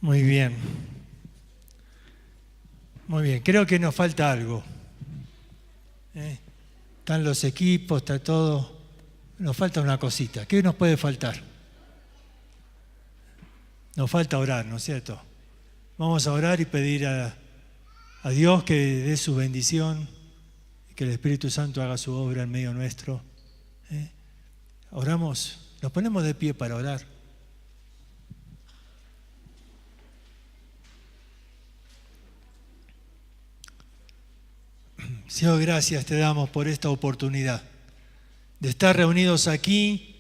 Muy bien. Muy bien. Creo que nos falta algo. Están los equipos, está todo. Nos falta una cosita. ¿Qué nos puede faltar? Nos falta orar, ¿no es cierto? Vamos a orar y pedir a Dios que dé su bendición, que el Espíritu Santo haga su obra en medio nuestro. Oramos, nos ponemos de pie para orar. Señor, gracias te damos por esta oportunidad de estar reunidos aquí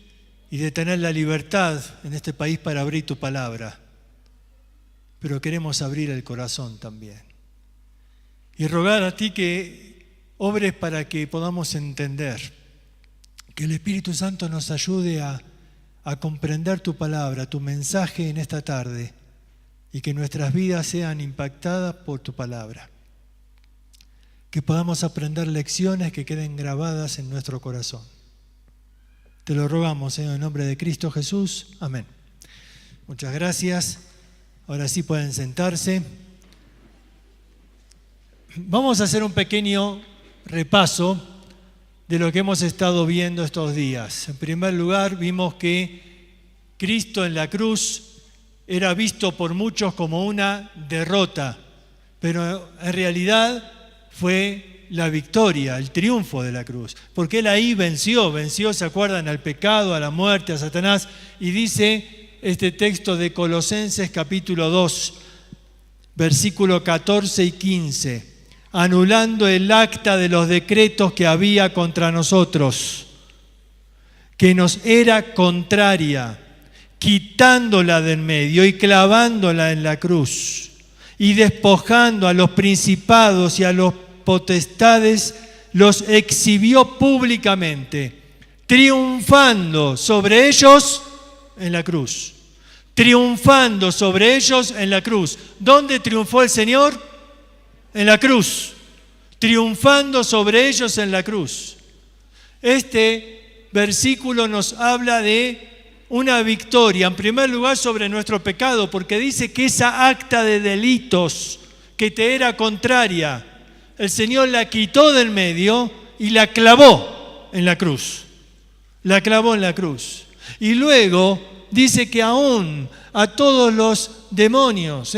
y de tener la libertad en este país para abrir tu palabra. Pero queremos abrir el corazón también. Y rogar a ti que obres para que podamos entender, que el Espíritu Santo nos ayude a comprender tu palabra, tu mensaje en esta tarde, y que nuestras vidas sean impactadas por tu palabra. Que podamos aprender lecciones que queden grabadas en nuestro corazón. Te lo rogamos, Señor, en nombre de Cristo Jesús. Amén. Muchas gracias. Ahora sí pueden sentarse. Vamos a hacer un pequeño repaso de lo que hemos estado viendo estos días. En primer lugar, vimos que Cristo en la cruz era visto por muchos como una derrota, pero en realidad fue la victoria, el triunfo de la cruz, porque Él ahí venció, ¿se acuerdan? Al pecado, a la muerte, a Satanás, y dice este texto de Colosenses capítulo 2, versículo 14 y 15, anulando el acta de los decretos que había contra nosotros, que nos era contraria, quitándola de en medio y clavándola en la cruz, y despojando a los principados y a los potestades, los exhibió públicamente, triunfando sobre ellos en la cruz. Triunfando sobre ellos en la cruz. ¿Dónde triunfó el Señor? En la cruz. Triunfando sobre ellos en la cruz. Este versículo nos habla de una victoria, en primer lugar sobre nuestro pecado, porque dice que esa acta de delitos que te era contraria, el Señor la quitó del medio y la clavó en la cruz. La clavó en la cruz. Y luego dice que aún a todos los demonios,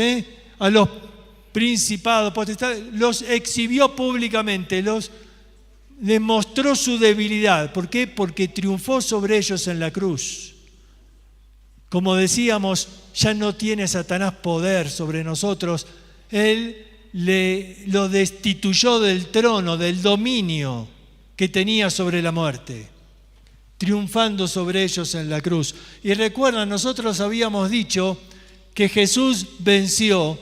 a los principados, potestades, los exhibió públicamente, les mostró su debilidad. ¿Por qué? Porque triunfó sobre ellos en la cruz. Como decíamos, ya no tiene Satanás poder sobre nosotros. Él lo destituyó del trono, del dominio que tenía sobre la muerte, triunfando sobre ellos en la cruz. Y recuerdan, nosotros habíamos dicho que Jesús venció,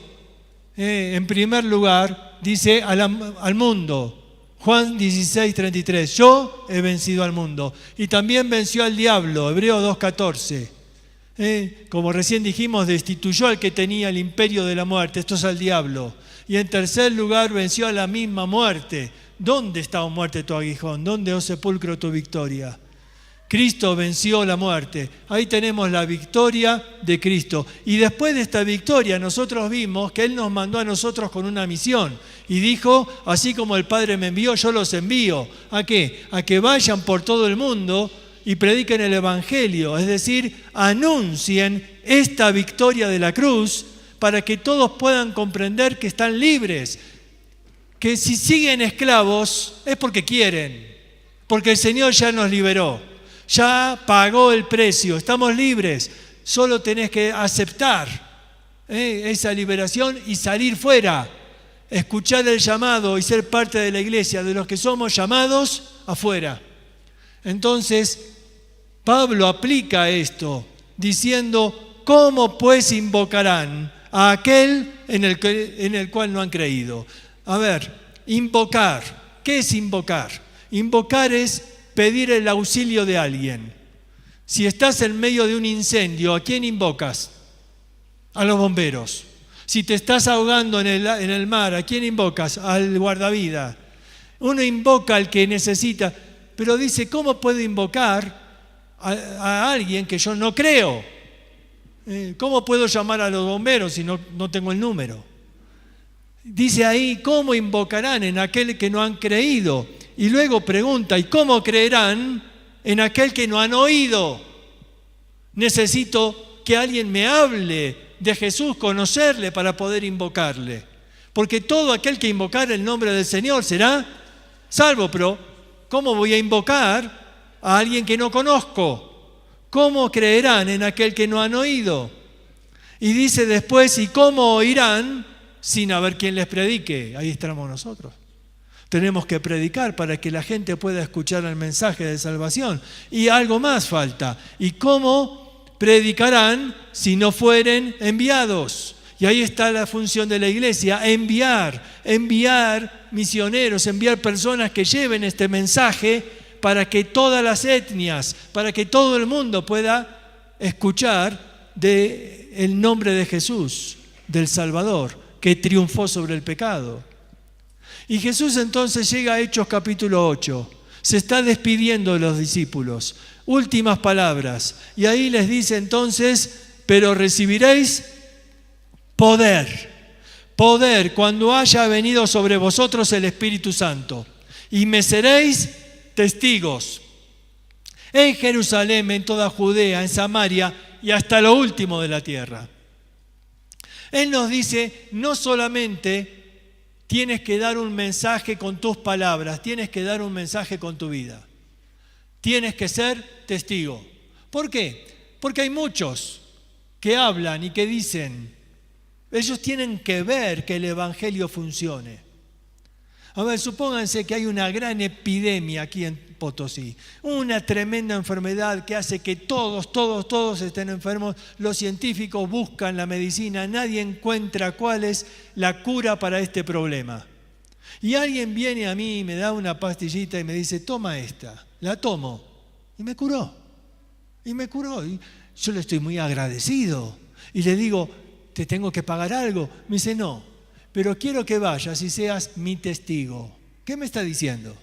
en primer lugar, dice al mundo. Juan 16:33, yo he vencido al mundo. Y también venció al diablo, Hebreos 2:14. Como recién dijimos, destituyó al que tenía el imperio de la muerte, esto es al diablo. Y en tercer lugar, venció a la misma muerte. ¿Dónde está, oh muerte, tu aguijón? ¿Dónde, oh sepulcro, tu victoria? Cristo venció la muerte. Ahí tenemos la victoria de Cristo. Y después de esta victoria, nosotros vimos que Él nos mandó a nosotros con una misión. Y dijo, así como el Padre me envió, yo los envío. ¿A qué? A que vayan por todo el mundo y prediquen el Evangelio. Es decir, anuncien esta victoria de la cruz para que todos puedan comprender que están libres. Que si siguen esclavos es porque quieren. Porque el Señor ya nos liberó. Ya pagó el precio, estamos libres, solo tenés que aceptar esa liberación y salir fuera, escuchar el llamado y ser parte de la iglesia, de los que somos llamados afuera. Entonces, Pablo aplica esto, diciendo, ¿cómo pues invocarán a aquel en el cual no han creído? A ver, invocar, ¿qué es invocar? Invocar es pedir el auxilio de alguien. Si estás en medio de un incendio, ¿a quién invocas? A los bomberos. Si te estás ahogando en el mar, ¿a quién invocas? Al guardavidas. Uno invoca al que necesita, pero dice, ¿cómo puedo invocar a alguien que yo no creo? ¿Cómo puedo llamar a los bomberos si no tengo el número? Dice ahí, ¿cómo invocarán en aquel que no han creído? Y luego pregunta, ¿y cómo creerán en aquel que no han oído? Necesito que alguien me hable de Jesús, conocerle para poder invocarle. Porque todo aquel que invocar el nombre del Señor será salvo. Pero, ¿cómo voy a invocar a alguien que no conozco? ¿Cómo creerán en aquel que no han oído? Y dice después, ¿y cómo oirán sin haber quien les predique? Ahí estamos nosotros. Tenemos que predicar para que la gente pueda escuchar el mensaje de salvación. Y algo más falta. ¿Y cómo predicarán si no fueren enviados? Y ahí está la función de la iglesia, enviar misioneros, enviar personas que lleven este mensaje para que todas las etnias, para que todo el mundo pueda escuchar del nombre de Jesús, del Salvador, que triunfó sobre el pecado. Y Jesús entonces llega a Hechos capítulo 8, se está despidiendo de los discípulos, últimas palabras, y ahí les dice entonces, pero recibiréis poder cuando haya venido sobre vosotros el Espíritu Santo, y me seréis testigos en Jerusalén, en toda Judea, en Samaria y hasta lo último de la tierra. Él nos dice, no solamente tienes que dar un mensaje con tus palabras, tienes que dar un mensaje con tu vida. Tienes que ser testigo. ¿Por qué? Porque hay muchos que hablan y que dicen, ellos tienen que ver que el Evangelio funcione. A ver, supónganse que hay una gran epidemia aquí en Potosí, una tremenda enfermedad que hace que todos estén enfermos. Los científicos buscan la medicina, nadie encuentra cuál es la cura para este problema. Y alguien viene a mí y me da una pastillita y me dice, toma esta, la tomo. Y me curó. Y yo le estoy muy agradecido. Y le digo, ¿te tengo que pagar algo? Me dice, no, pero quiero que vayas y seas mi testigo. ¿Qué me está diciendo?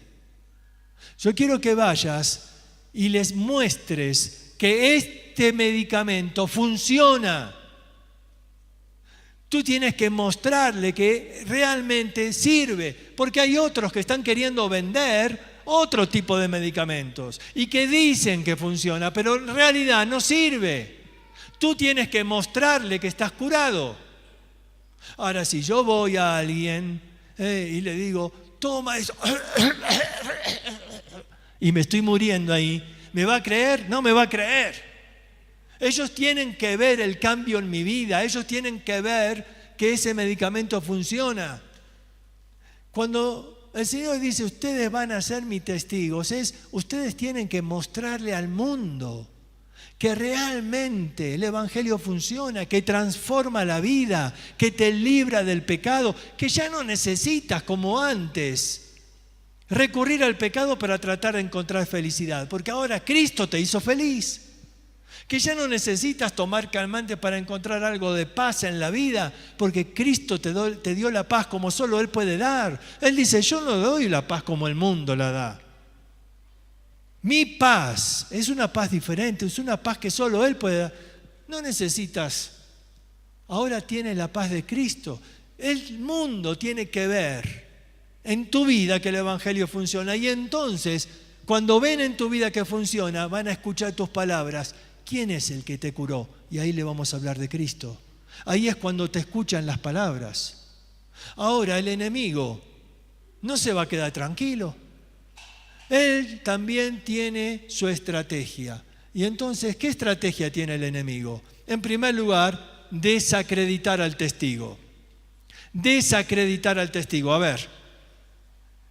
Yo quiero que vayas y les muestres que este medicamento funciona. Tú tienes que mostrarle que realmente sirve, porque hay otros que están queriendo vender otro tipo de medicamentos y que dicen que funciona, pero en realidad no sirve. Tú tienes que mostrarle que estás curado. Ahora, si yo voy a alguien y le digo, toma eso, y me estoy muriendo ahí, ¿me va a creer? No me va a creer. Ellos tienen que ver el cambio en mi vida, ellos tienen que ver que ese medicamento funciona. Cuando el Señor dice, ustedes van a ser mis testigos, ustedes tienen que mostrarle al mundo que realmente el Evangelio funciona, que transforma la vida, que te libra del pecado, que ya no necesitas como antes recurrir al pecado para tratar de encontrar felicidad, porque ahora Cristo te hizo feliz. Que ya no necesitas tomar calmantes para encontrar algo de paz en la vida, porque Cristo te dio la paz como solo Él puede dar. Él dice, yo no doy la paz como el mundo la da. Mi paz es una paz diferente, es una paz que solo Él puede dar. No necesitas, ahora tienes la paz de Cristo. El mundo tiene que ver en tu vida que el Evangelio funciona, y entonces, cuando ven en tu vida que funciona, van a escuchar tus palabras. ¿Quién es el que te curó? Y ahí le vamos a hablar de Cristo. Ahí es cuando te escuchan las palabras. Ahora el enemigo no se va a quedar tranquilo. Él también tiene su estrategia. Y entonces, ¿qué estrategia tiene el enemigo? En primer lugar, desacreditar al testigo. Desacreditar al testigo. A ver,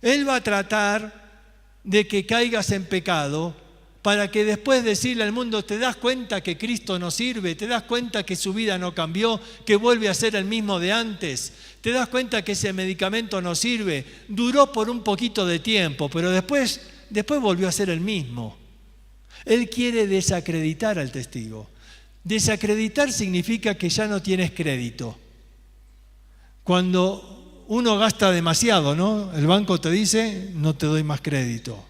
él va a tratar de que caigas en pecado, para que después decirle al mundo, ¿te das cuenta que Cristo no sirve? ¿Te das cuenta que su vida no cambió? ¿Que vuelve a ser el mismo de antes? ¿Te das cuenta que ese medicamento no sirve? Duró por un poquito de tiempo, pero después volvió a ser el mismo. Él quiere desacreditar al testigo. Desacreditar significa que ya no tienes crédito. Cuando uno gasta demasiado, ¿no? El banco te dice, no te doy más crédito.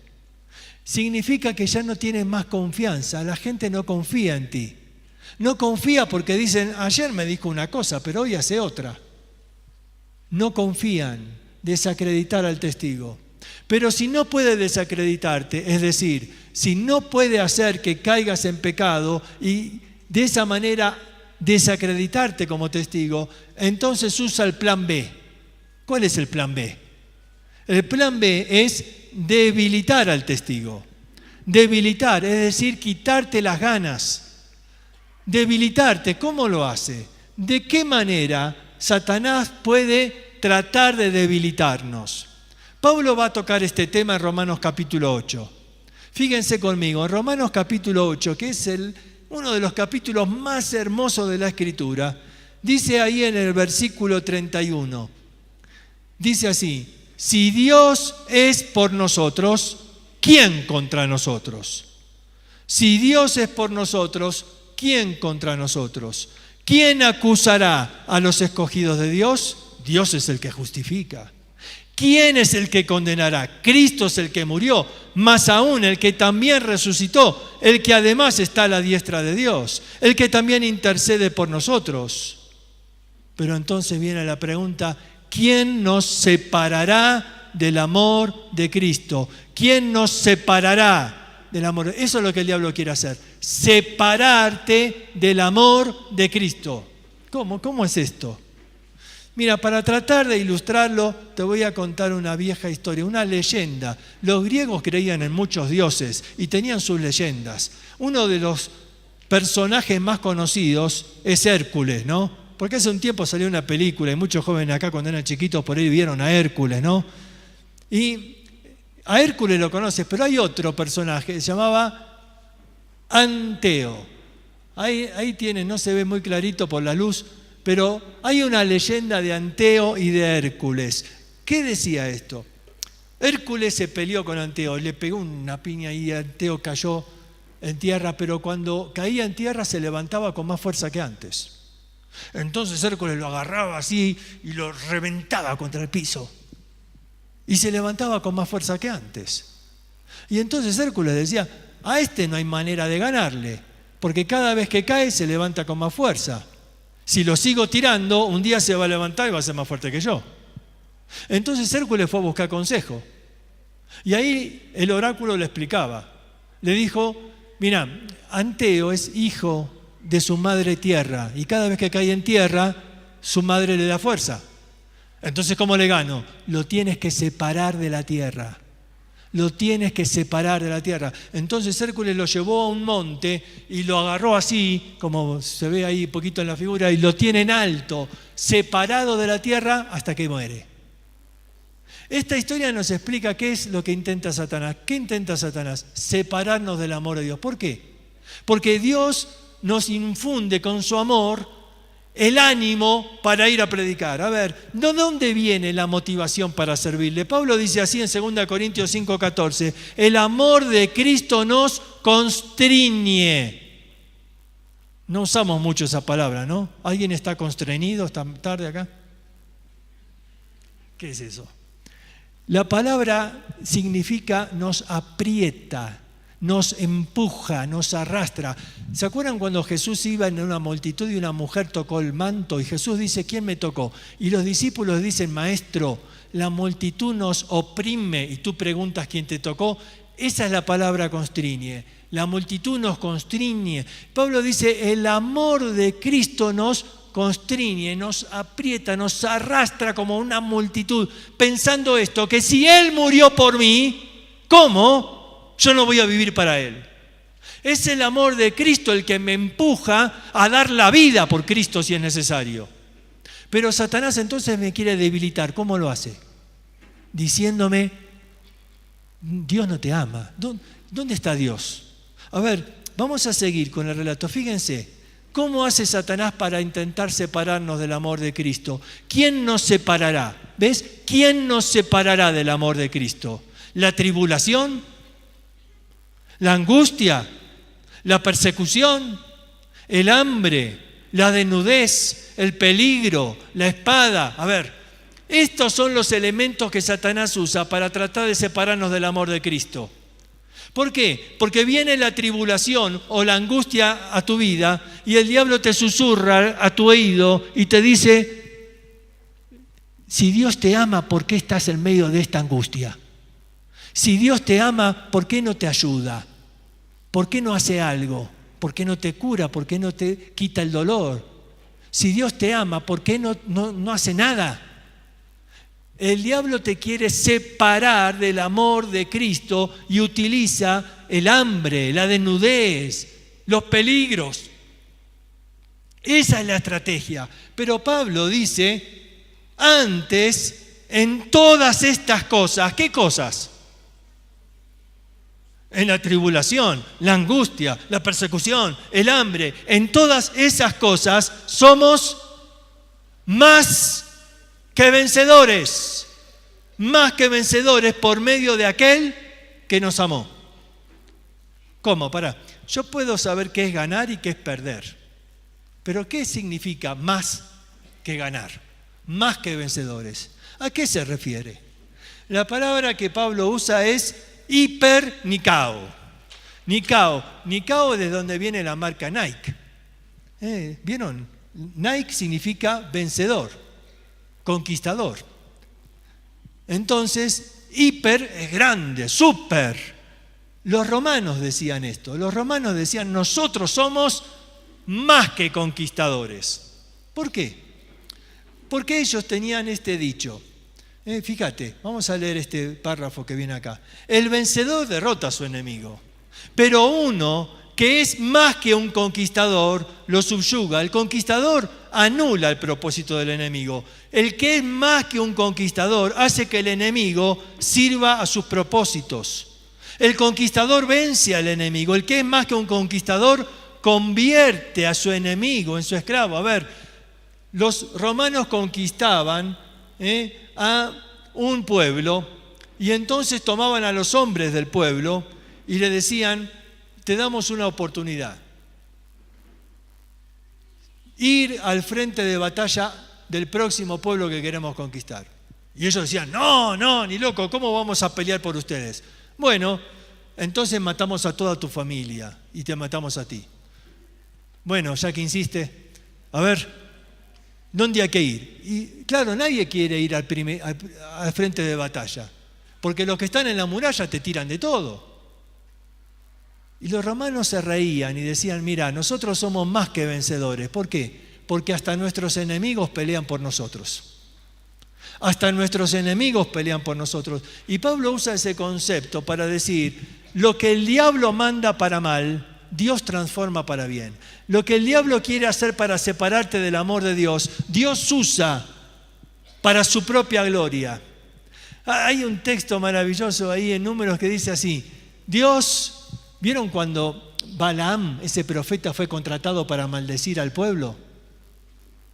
Significa que ya no tienes más confianza, la gente no confía en ti. No confía porque dicen, ayer me dijo una cosa, pero hoy hace otra. No confían, desacreditar al testigo. Pero si no puede desacreditarte, es decir, si no puede hacer que caigas en pecado y de esa manera desacreditarte como testigo, entonces usa el plan B. ¿Cuál es el plan B? El plan B es debilitar al testigo. Debilitar, es decir, quitarte las ganas. Debilitarte, ¿cómo lo hace? ¿De qué manera Satanás puede tratar de debilitarnos? Pablo va a tocar este tema en Romanos capítulo 8. Fíjense conmigo, en Romanos capítulo 8, que es uno de los capítulos más hermosos de la Escritura, dice ahí en el versículo 31, dice así, si Dios es por nosotros, ¿quién contra nosotros? Si Dios es por nosotros, ¿quién contra nosotros? ¿Quién acusará a los escogidos de Dios? Dios es el que justifica. ¿Quién es el que condenará? Cristo es el que murió, más aún el que también resucitó, el que además está a la diestra de Dios, el que también intercede por nosotros. Pero entonces viene la pregunta, ¿quién nos separará del amor de Cristo? ¿Quién nos separará del amor? Eso es lo que el diablo quiere hacer, separarte del amor de Cristo. ¿Cómo es esto? Mira, para tratar de ilustrarlo, te voy a contar una vieja historia, una leyenda. Los griegos creían en muchos dioses y tenían sus leyendas. Uno de los personajes más conocidos es Hércules, ¿no? Porque hace un tiempo salió una película y muchos jóvenes acá cuando eran chiquitos por ahí vieron a Hércules, ¿no? Y a Hércules lo conoces, pero hay otro personaje que se llamaba Anteo. Ahí tiene, no se ve muy clarito por la luz, pero hay una leyenda de Anteo y de Hércules. ¿Qué decía esto? Hércules se peleó con Anteo, le pegó una piña y Anteo cayó en tierra, pero cuando caía en tierra se levantaba con más fuerza que antes. Entonces Hércules lo agarraba así y lo reventaba contra el piso. Y se levantaba con más fuerza que antes. Y entonces Hércules decía, a este no hay manera de ganarle, porque cada vez que cae se levanta con más fuerza. Si lo sigo tirando, un día se va a levantar y va a ser más fuerte que yo. Entonces Hércules fue a buscar consejo. Y ahí el oráculo le explicaba. Le dijo, mira, Anteo es hijo de su madre tierra. Y cada vez que cae en tierra, su madre le da fuerza. Entonces, ¿cómo le gano? Lo tienes que separar de la tierra. Lo tienes que separar de la tierra. Entonces Hércules lo llevó a un monte y lo agarró así, como se ve ahí un poquito en la figura, y lo tiene en alto, separado de la tierra hasta que muere. Esta historia nos explica qué es lo que intenta Satanás. ¿Qué intenta Satanás? Separarnos del amor de Dios. ¿Por qué? Porque Dios nos infunde con su amor el ánimo para ir a predicar. A ver, ¿de dónde viene la motivación para servirle? Pablo dice así en 2 Corintios 5:14, el amor de Cristo nos constriñe. No usamos mucho esa palabra, ¿no? ¿Alguien está constreñido esta tarde acá? ¿Qué es eso? La palabra significa nos aprieta, nos empuja, nos arrastra. ¿Se acuerdan cuando Jesús iba en una multitud y una mujer tocó el manto? Y Jesús dice, ¿quién me tocó? Y los discípulos dicen, Maestro, la multitud nos oprime. Y tú preguntas quién te tocó. Esa es la palabra constriñe. La multitud nos constriñe. Pablo dice, el amor de Cristo nos constriñe, nos aprieta, nos arrastra como una multitud. Pensando esto, que si Él murió por mí, ¿cómo? Yo no voy a vivir para Él. Es el amor de Cristo el que me empuja a dar la vida por Cristo si es necesario. Pero Satanás entonces me quiere debilitar. ¿Cómo lo hace? Diciéndome, Dios no te ama. ¿Dónde está Dios? A ver, vamos a seguir con el relato. Fíjense, ¿cómo hace Satanás para intentar separarnos del amor de Cristo? ¿Quién nos separará? ¿Ves? ¿Quién nos separará del amor de Cristo? ¿La tribulación? ¿La angustia? ¿La persecución? ¿El hambre? ¿La desnudez? ¿El peligro? ¿La espada? A ver, estos son los elementos que Satanás usa para tratar de separarnos del amor de Cristo. ¿Por qué? Porque viene la tribulación o la angustia a tu vida y el diablo te susurra a tu oído y te dice, si Dios te ama, ¿por qué estás en medio de esta angustia? Si Dios te ama, ¿por qué no te ayuda? ¿Por qué no hace algo? ¿Por qué no te cura? ¿Por qué no te quita el dolor? Si Dios te ama, ¿por qué no hace nada? El diablo te quiere separar del amor de Cristo y utiliza el hambre, la desnudez, los peligros. Esa es la estrategia. Pero Pablo dice, antes, en todas estas cosas, ¿qué cosas? En la tribulación, la angustia, la persecución, el hambre, en todas esas cosas somos más que vencedores por medio de aquel que nos amó. ¿Cómo? Yo puedo saber qué es ganar y qué es perder, pero ¿qué significa más que ganar? Más que vencedores. ¿A qué se refiere? La palabra que Pablo usa es hipernicao. Nicao es de donde viene la marca Nike. ¿Vieron? Nike significa vencedor, conquistador. Entonces, hiper es grande, súper. Los romanos decían esto. Los romanos decían, nosotros somos más que conquistadores. ¿Por qué? Porque ellos tenían este dicho. Fíjate, vamos a leer este párrafo que viene acá. El vencedor derrota a su enemigo, pero uno que es más que un conquistador lo subyuga. El conquistador anula el propósito del enemigo. El que es más que un conquistador hace que el enemigo sirva a sus propósitos. El conquistador vence al enemigo. El que es más que un conquistador convierte a su enemigo en su esclavo. A ver, los romanos conquistaban a un pueblo y entonces tomaban a los hombres del pueblo y le decían, te damos una oportunidad. Ir al frente de batalla del próximo pueblo que queremos conquistar. Y ellos decían, no, ni loco, ¿cómo vamos a pelear por ustedes? Bueno, entonces matamos a toda tu familia y te matamos a ti. Bueno, ya que insiste, a ver, ¿dónde hay que ir? Y claro, nadie quiere ir al frente de batalla, porque los que están en la muralla te tiran de todo. Y los romanos se reían y decían, mira, nosotros somos más que vencedores. ¿Por qué? Porque hasta nuestros enemigos pelean por nosotros. Hasta nuestros enemigos pelean por nosotros. Y Pablo usa ese concepto para decir, lo que el diablo manda para mal, Dios transforma para bien. Lo que el diablo quiere hacer para separarte del amor de Dios, Dios usa para su propia gloria. Hay un texto maravilloso ahí en Números que dice así, Dios... ¿Vieron cuando Balaam, ese profeta, fue contratado para maldecir al pueblo?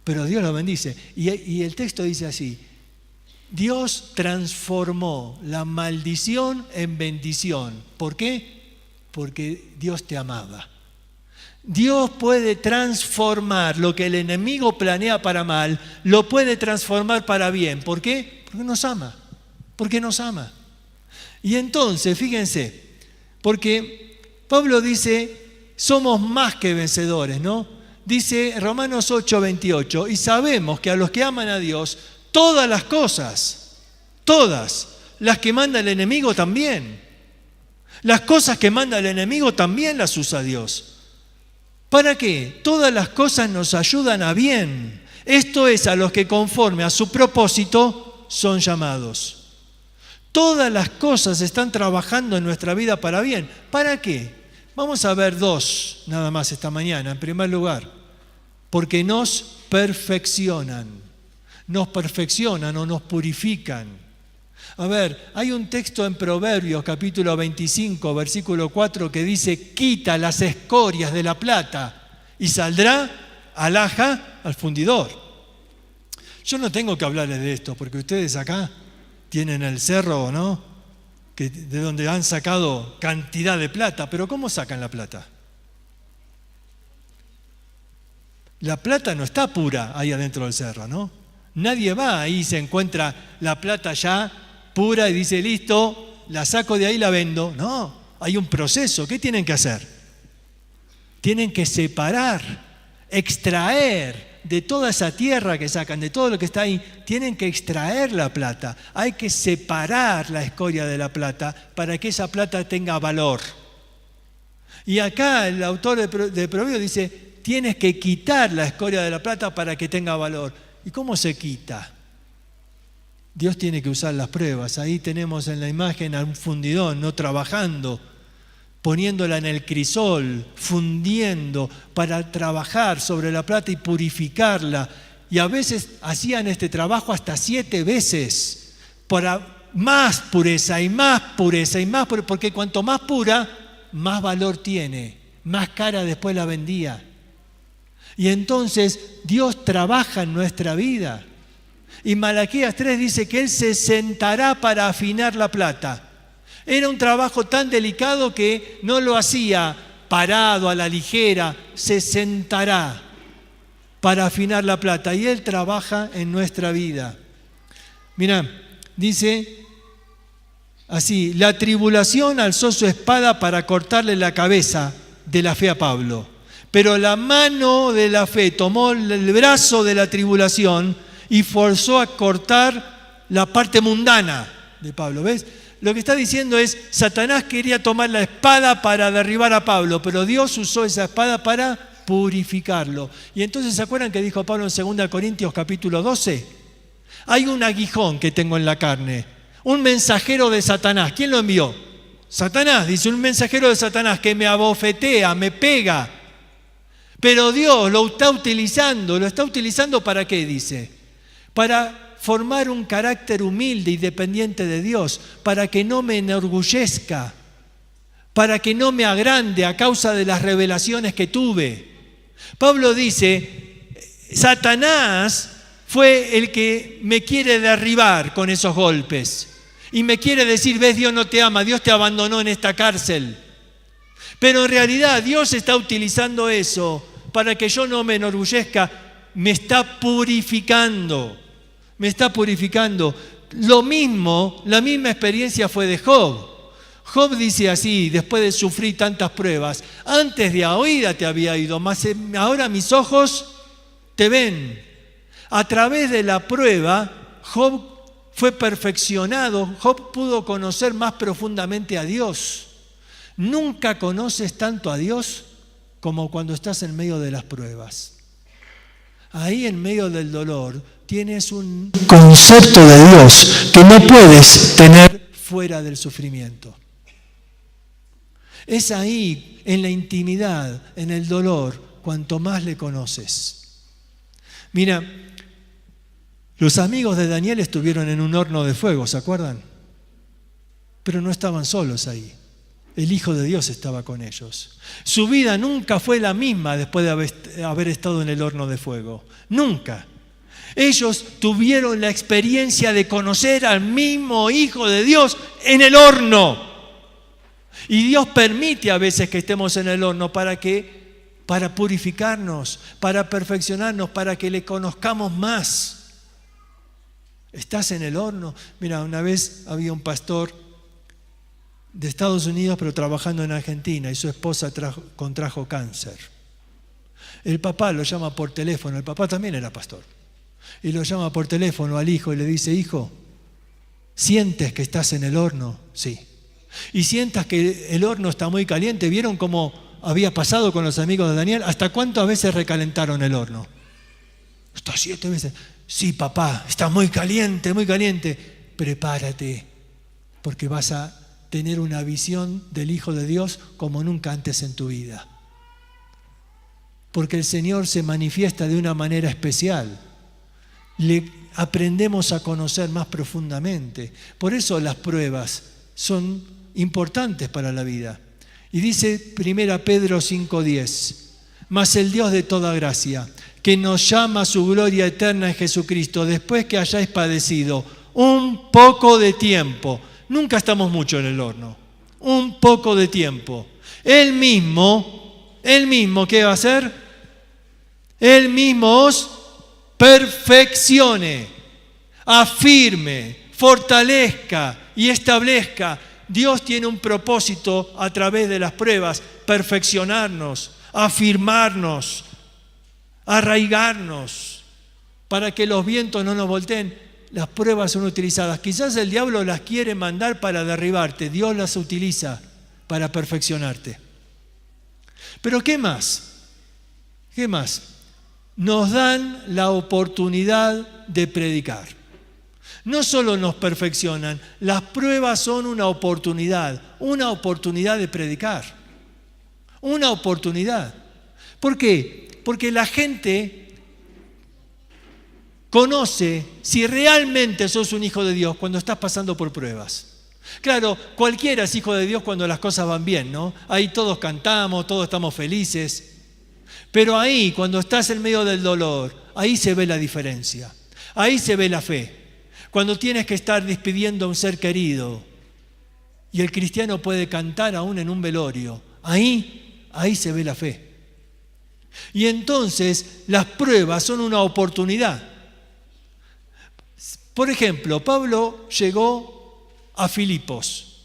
Pero Dios lo bendice. Y el texto dice así, Dios transformó la maldición en bendición. ¿Por qué? Porque Dios te amaba. Dios puede transformar lo que el enemigo planea para mal, lo puede transformar para bien. ¿Por qué? Porque nos ama. Porque nos ama. Y entonces, fíjense, porque Pablo dice, somos más que vencedores, ¿no? Dice Romanos 8:28, y sabemos que a los que aman a Dios, todas las cosas, todas, las que manda el enemigo también. Las cosas que manda el enemigo también las usa Dios. ¿Para qué? Todas las cosas nos ayudan a bien. Esto es, a los que conforme a su propósito son llamados. Todas las cosas están trabajando en nuestra vida para bien. ¿Para qué? Vamos a ver dos nada más esta mañana. En primer lugar, porque nos perfeccionan o nos purifican. A ver, hay un texto en Proverbios capítulo 25, versículo 4 que dice, quita las escorias de la plata y saldrá alhaja al fundidor. Yo no tengo que hablarles de esto porque ustedes acá tienen el cerro, ¿no? De donde han sacado cantidad de plata, pero ¿cómo sacan la plata? La plata no está pura ahí adentro del cerro, ¿no? Nadie va ahí y se encuentra la plata ya pura y dice, listo, la saco de ahí y la vendo. No, hay un proceso. ¿Qué tienen que hacer? Tienen que separar, extraer de toda esa tierra que sacan, de todo lo que está ahí, tienen que extraer la plata. Hay que separar la escoria de la plata para que esa plata tenga valor. Y acá el autor de Proverbios dice, tienes que quitar la escoria de la plata para que tenga valor. ¿Y cómo se quita? Dios tiene que usar las pruebas. Ahí tenemos en la imagen a un fundidón, no trabajando, poniéndola en el crisol, fundiendo para trabajar sobre la plata y purificarla. Y a veces hacían este trabajo hasta 7 veces para más pureza y más pureza y más pureza, porque cuanto más pura, más valor tiene, más cara después la vendía. Y entonces Dios trabaja en nuestra vida. Y Malaquías 3 dice que Él se sentará para afinar la plata. Era un trabajo tan delicado que no lo hacía parado a la ligera, se sentará para afinar la plata. Y Él trabaja en nuestra vida. Mirá, dice así, la tribulación alzó su espada para cortarle la cabeza de la fe a Pablo. Pero la mano de la fe tomó el brazo de la tribulación y forzó a cortar la parte mundana de Pablo. ¿Ves? Lo que está diciendo es, Satanás quería tomar la espada para derribar a Pablo, pero Dios usó esa espada para purificarlo. Y entonces, ¿se acuerdan que dijo Pablo en 2 Corintios capítulo 12? Hay un aguijón que tengo en la carne, un mensajero de Satanás. ¿Quién lo envió? Satanás, dice, un mensajero de Satanás que me abofetea, me pega. Pero Dios lo está utilizando ¿para qué? Dice, para formar un carácter humilde y dependiente de Dios, para que no me enorgullezca, para que no me agrande a causa de las revelaciones que tuve. Pablo dice, Satanás fue el que me quiere derribar con esos golpes y me quiere decir, ves, Dios no te ama, Dios te abandonó en esta cárcel. Pero en realidad Dios está utilizando eso para que yo no me enorgullezca, me está purificando. Me está purificando. Lo mismo, la misma experiencia fue de Job. Job dice así, después de sufrir tantas pruebas, antes de a oída te había ido, mas ahora mis ojos te ven. A través de la prueba, Job fue perfeccionado, Job pudo conocer más profundamente a Dios. Nunca conoces tanto a Dios como cuando estás en medio de las pruebas. Ahí en medio del dolor tienes un concepto de Dios que no puedes tener fuera del sufrimiento. Es ahí, en la intimidad, en el dolor, cuanto más le conoces. Mira, los amigos de Daniel estuvieron en un horno de fuego, ¿se acuerdan? Pero no estaban solos ahí. El Hijo de Dios estaba con ellos. Su vida nunca fue la misma después de haber estado en el horno de fuego. Nunca. Ellos tuvieron la experiencia de conocer al mismo Hijo de Dios en el horno. Y Dios permite a veces que estemos en el horno para purificarnos, para perfeccionarnos, para que le conozcamos más. ¿Estás en el horno? Mira, una vez había un pastor de Estados Unidos, pero trabajando en Argentina, y su esposa contrajo cáncer. El papá lo llama por teléfono, el papá también era pastor, y lo llama por teléfono al hijo y le dice, hijo, ¿sientes que estás en el horno? Sí. ¿Y sientas que el horno está muy caliente? ¿Vieron cómo había pasado con los amigos de Daniel? ¿Hasta cuántas veces recalentaron el horno? Hasta 7 veces. Sí, papá, está muy caliente, muy caliente. Prepárate, porque vas a tener una visión del Hijo de Dios como nunca antes en tu vida. Porque el Señor se manifiesta de una manera especial. Le aprendemos a conocer más profundamente. Por eso las pruebas son importantes para la vida. Y dice 1 Pedro 5:10, mas el Dios de toda gracia, que nos llama a su gloria eterna en Jesucristo, después que hayáis padecido un poco de tiempo. Nunca estamos mucho en el horno. Un poco de tiempo. Él mismo, ¿qué va a hacer? Él mismo os perfeccione, afirme, fortalezca y establezca. Dios tiene un propósito a través de las pruebas: perfeccionarnos, afirmarnos, arraigarnos, para que los vientos no nos volteen. Las pruebas son utilizadas. Quizás el diablo las quiere mandar para derribarte. Dios las utiliza para perfeccionarte. Pero ¿qué más? ¿Qué más? Nos dan la oportunidad de predicar. No solo nos perfeccionan, las pruebas son una oportunidad de predicar. Una oportunidad. ¿Por qué? Porque la gente conoce si realmente sos un hijo de Dios cuando estás pasando por pruebas. Claro, cualquiera es hijo de Dios cuando las cosas van bien, ¿no? Ahí todos cantamos, todos estamos felices. Pero ahí, cuando estás en medio del dolor, ahí se ve la diferencia. Ahí se ve la fe. Cuando tienes que estar despidiendo a un ser querido y el cristiano puede cantar aún en un velorio, ahí se ve la fe. Y entonces las pruebas son una oportunidad. Por ejemplo, Pablo llegó a Filipos.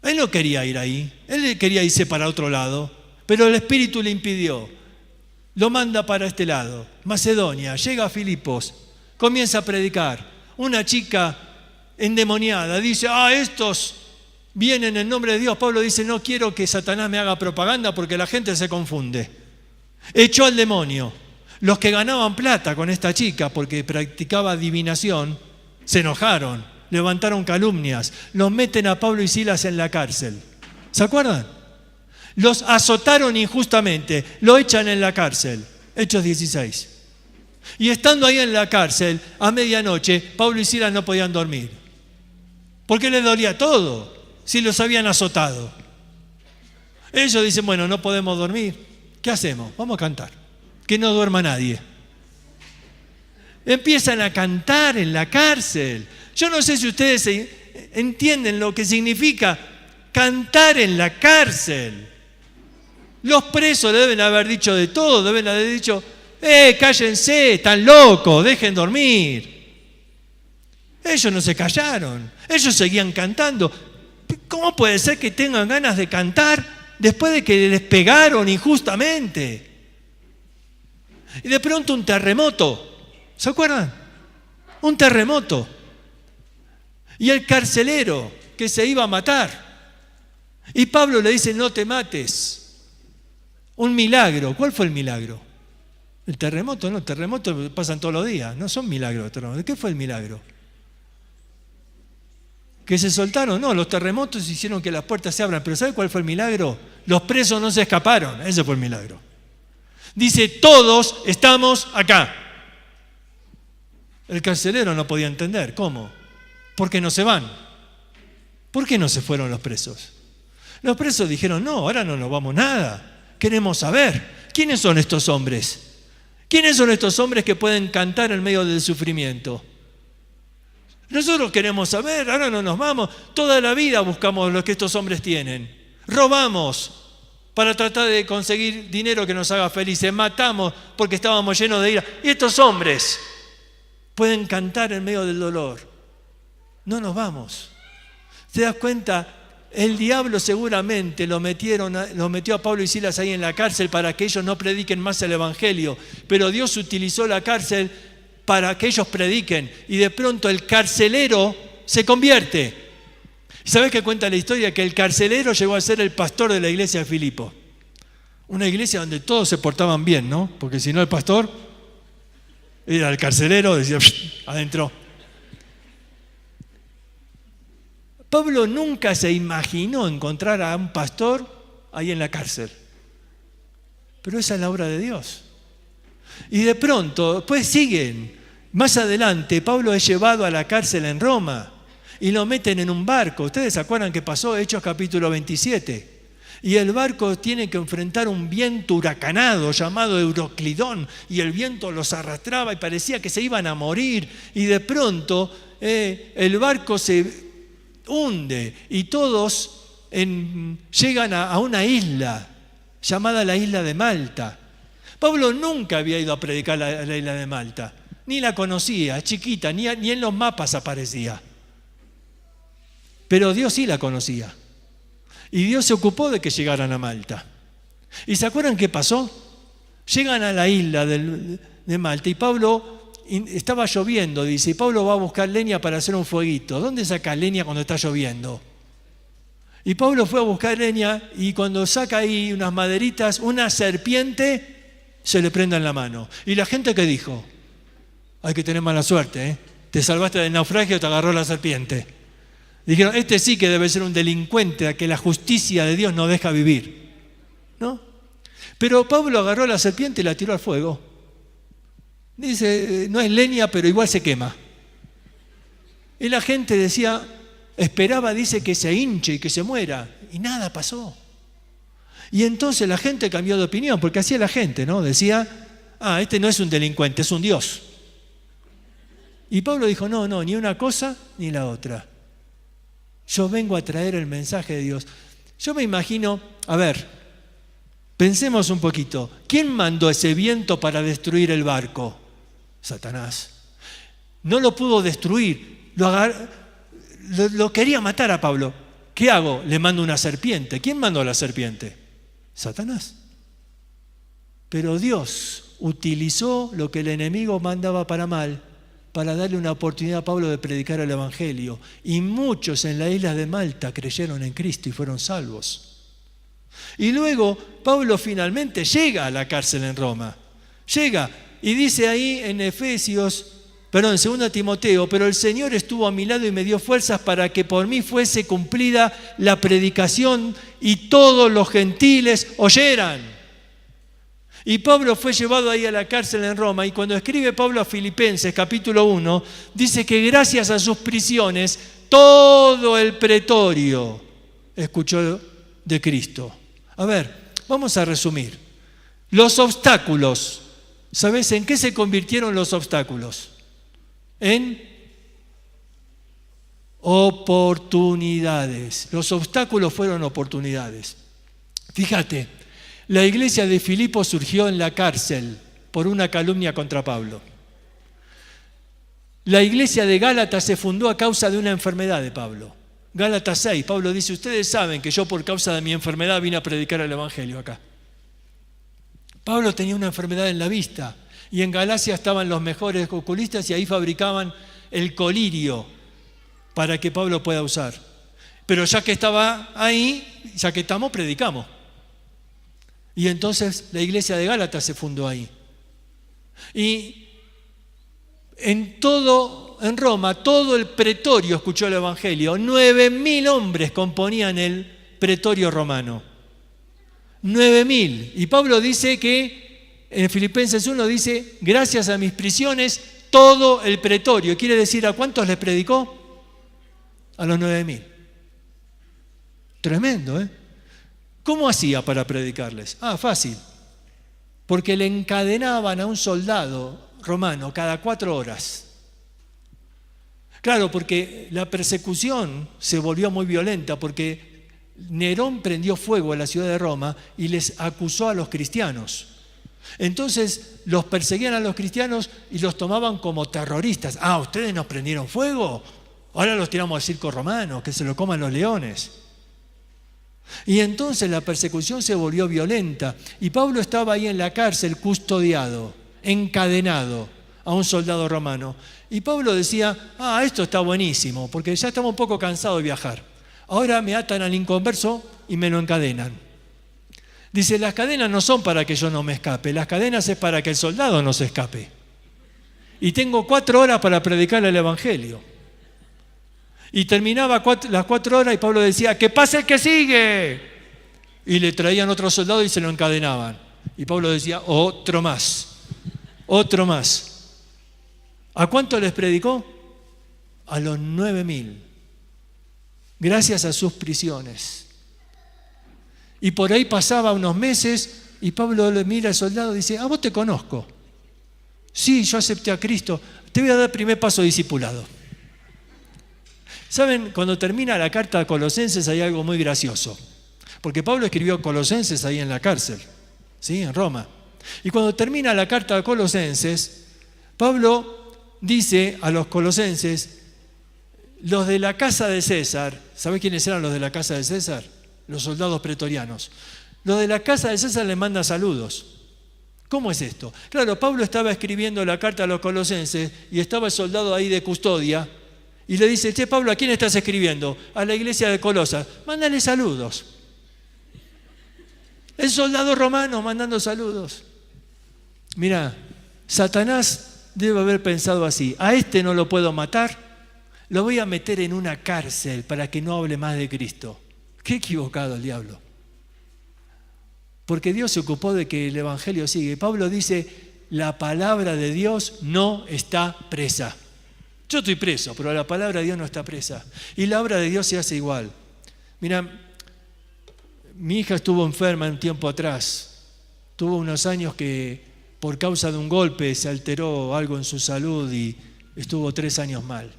Él no quería ir ahí, él quería irse para otro lado, pero el Espíritu le impidió. Lo manda para este lado, Macedonia, llega a Filipos, comienza a predicar. Una chica endemoniada dice: estos vienen en nombre de Dios. Pablo dice: no quiero que Satanás me haga propaganda porque la gente se confunde. Echó al demonio. Los que ganaban plata con esta chica porque practicaba adivinación se enojaron, levantaron calumnias, los meten a Pablo y Silas en la cárcel. ¿Se acuerdan? Los azotaron injustamente, lo echan en la cárcel. Hechos 16. Y estando ahí en la cárcel, a medianoche, Pablo y Silas no podían dormir. Porque les dolía todo, si los habían azotado. Ellos dicen: bueno, no podemos dormir. ¿Qué hacemos? Vamos a cantar. Que no duerma nadie. Empiezan a cantar en la cárcel. Yo no sé si ustedes entienden lo que significa cantar en la cárcel. Los presos le deben haber dicho de todo, deben haber dicho: cállense, están locos, dejen dormir. Ellos no se callaron, ellos seguían cantando. ¿Cómo puede ser que tengan ganas de cantar después de que les pegaron injustamente? Y de pronto un terremoto, ¿se acuerdan? Un terremoto. Y el carcelero que se iba a matar. Y Pablo le dice: no te mates. Un milagro. ¿Cuál fue el milagro? El terremoto, no, terremotos pasan todos los días, no son milagros. ¿Qué fue el milagro? ¿Que se soltaron? No, los terremotos hicieron que las puertas se abran, pero ¿sabe cuál fue el milagro? Los presos no se escaparon, ese fue el milagro. Dice: todos estamos acá. El carcelero no podía entender, ¿cómo? ¿Por qué no se van? ¿Por qué no se fueron los presos? Los presos dijeron: no, ahora no nos vamos nada. Queremos saber, ¿quiénes son estos hombres? ¿Quiénes son estos hombres que pueden cantar en medio del sufrimiento? Nosotros queremos saber, ahora no nos vamos. Toda la vida buscamos lo que estos hombres tienen. Robamos para tratar de conseguir dinero que nos haga felices. Matamos porque estábamos llenos de ira. Y estos hombres pueden cantar en medio del dolor. No nos vamos. ¿Te das cuenta? El diablo seguramente lo metió a Pablo y Silas ahí en la cárcel para que ellos no prediquen más el evangelio. Pero Dios utilizó la cárcel para que ellos prediquen. Y de pronto el carcelero se convierte. ¿Sabés qué cuenta la historia? Que el carcelero llegó a ser el pastor de la iglesia de Filipo. Una iglesia donde todos se portaban bien, ¿no? Porque si no, el pastor era el carcelero, decía: adentro. Pablo nunca se imaginó encontrar a un pastor ahí en la cárcel. Pero esa es la obra de Dios. Y de pronto, después siguen. Más adelante, Pablo es llevado a la cárcel en Roma y lo meten en un barco. ¿Ustedes se acuerdan qué pasó? Hechos capítulo 27. Y el barco tiene que enfrentar un viento huracanado llamado Euroclidón. Y el viento los arrastraba y parecía que se iban a morir. Y de pronto el barco se hunde y todos llegan a una isla llamada la isla de Malta. Pablo nunca había ido a predicar a la isla de Malta, ni la conocía, chiquita, ni en los mapas aparecía. pero Dios sí la conocía. Y Dios se ocupó de que llegaran a Malta. ¿Y se acuerdan qué pasó? Llegan a la isla de Malta y Pablo, estaba lloviendo, dice, y Pablo va a buscar leña para hacer un fueguito. ¿Dónde saca leña cuando está lloviendo? Y Pablo fue a buscar leña y cuando saca ahí unas maderitas, una serpiente se le prende en la mano. ¿Y la gente qué dijo? Hay que tener mala suerte, ¿eh? Te salvaste del naufragio, te agarró la serpiente. Dijeron, este sí que debe ser un delincuente a que la justicia de Dios no deja vivir. ¿No? Pero Pablo agarró la serpiente y la tiró al fuego. Dice, no es leña, pero igual se quema. Y la gente decía, esperaba, dice, que se hinche y que se muera. Y nada pasó. Y entonces la gente cambió de opinión, porque hacía la gente, ¿no? Decía, este no es un delincuente, es un Dios. Y Pablo dijo, no, ni una cosa ni la otra. Yo vengo a traer el mensaje de Dios. Yo me imagino, pensemos un poquito. ¿Quién mandó ese viento para destruir el barco? Satanás. No lo pudo destruir. Lo quería matar a Pablo. ¿Qué hago? Le mando una serpiente. ¿Quién mandó la serpiente? Satanás. Pero Dios utilizó lo que el enemigo mandaba para mal para darle una oportunidad a Pablo de predicar el Evangelio. Y muchos en la isla de Malta creyeron en Cristo y fueron salvos. Y luego Pablo finalmente llega a la cárcel en Roma. Llega y dice ahí en 2 Timoteo, pero el Señor estuvo a mi lado y me dio fuerzas para que por mí fuese cumplida la predicación y todos los gentiles oyeran. Y Pablo fue llevado ahí a la cárcel en Roma y cuando escribe Pablo a Filipenses capítulo 1, dice que gracias a sus prisiones todo el pretorio escuchó de Cristo. Vamos a resumir. Los obstáculos, ¿sabes en qué se convirtieron los obstáculos? En oportunidades. Los obstáculos fueron oportunidades. Fíjate. La iglesia de Filipo surgió en la cárcel por una calumnia contra Pablo. La iglesia de Gálatas se fundó a causa de una enfermedad de Pablo. Gálatas 6, Pablo dice, ustedes saben que yo por causa de mi enfermedad vine a predicar el Evangelio acá. Pablo tenía una enfermedad en la vista y en Galacia estaban los mejores oculistas y ahí fabricaban el colirio para que Pablo pueda usar. Pero ya que estaba ahí, ya que estamos, predicamos. Y entonces la iglesia de Gálatas se fundó ahí. Y en Roma, todo el pretorio escuchó el Evangelio. 9.000 hombres componían el pretorio romano. 9.000. Y Pablo dice que, en Filipenses 1 dice, gracias a mis prisiones, todo el pretorio. Quiere decir, ¿a cuántos les predicó? A los 9.000. Tremendo, ¿eh? ¿Cómo hacía para predicarles? Fácil. Porque le encadenaban a un soldado romano cada 4 horas. Claro, porque la persecución se volvió muy violenta, porque Nerón prendió fuego a la ciudad de Roma y les acusó a los cristianos. Entonces los perseguían a los cristianos y los tomaban como terroristas. ¿Ustedes nos prendieron fuego? Ahora los tiramos al circo romano, que se lo coman los leones. Y entonces la persecución se volvió violenta y Pablo estaba ahí en la cárcel custodiado, encadenado a un soldado romano. Y Pablo decía, esto está buenísimo, porque ya estamos un poco cansados de viajar. Ahora me atan al inconverso y me lo encadenan. Dice, las cadenas no son para que yo no me escape, las cadenas es para que el soldado no se escape. Y tengo 4 horas para predicar el Evangelio. Y terminaba las 4 horas y Pablo decía, ¡que pase el que sigue! Y le traían otro soldado y se lo encadenaban. Y Pablo decía, otro más. ¿A cuánto les predicó? A los 9.000. Gracias a sus prisiones. Y por ahí pasaba unos meses y Pablo le mira al soldado y dice, vos te conozco. Sí, yo acepté a Cristo. Te voy a dar el primer paso discipulado. ¿Saben? Cuando termina la carta a Colosenses hay algo muy gracioso. Porque Pablo escribió Colosenses ahí en la cárcel, ¿sí? En Roma. Y cuando termina la carta a Colosenses, Pablo dice a los colosenses, los de la casa de César, ¿sabés quiénes eran los de la casa de César? Los soldados pretorianos. Los de la casa de César le mandan saludos. ¿Cómo es esto? Claro, Pablo estaba escribiendo la carta a los colosenses y estaba el soldado ahí de custodia y le dice, che, Pablo, ¿a quién estás escribiendo? A la iglesia de Colosas. Mándale saludos. El soldado romano mandando saludos. Mirá, Satanás debe haber pensado así, a este no lo puedo matar, lo voy a meter en una cárcel para que no hable más de Cristo. Qué equivocado el diablo. Porque Dios se ocupó de que el evangelio sigue. Pablo dice, la palabra de Dios no está presa. Yo estoy preso, pero la palabra de Dios no está presa. Y la obra de Dios se hace igual. Mira, mi hija estuvo enferma un tiempo atrás. Tuvo unos años que por causa de un golpe se alteró algo en su salud y estuvo 3 años mal.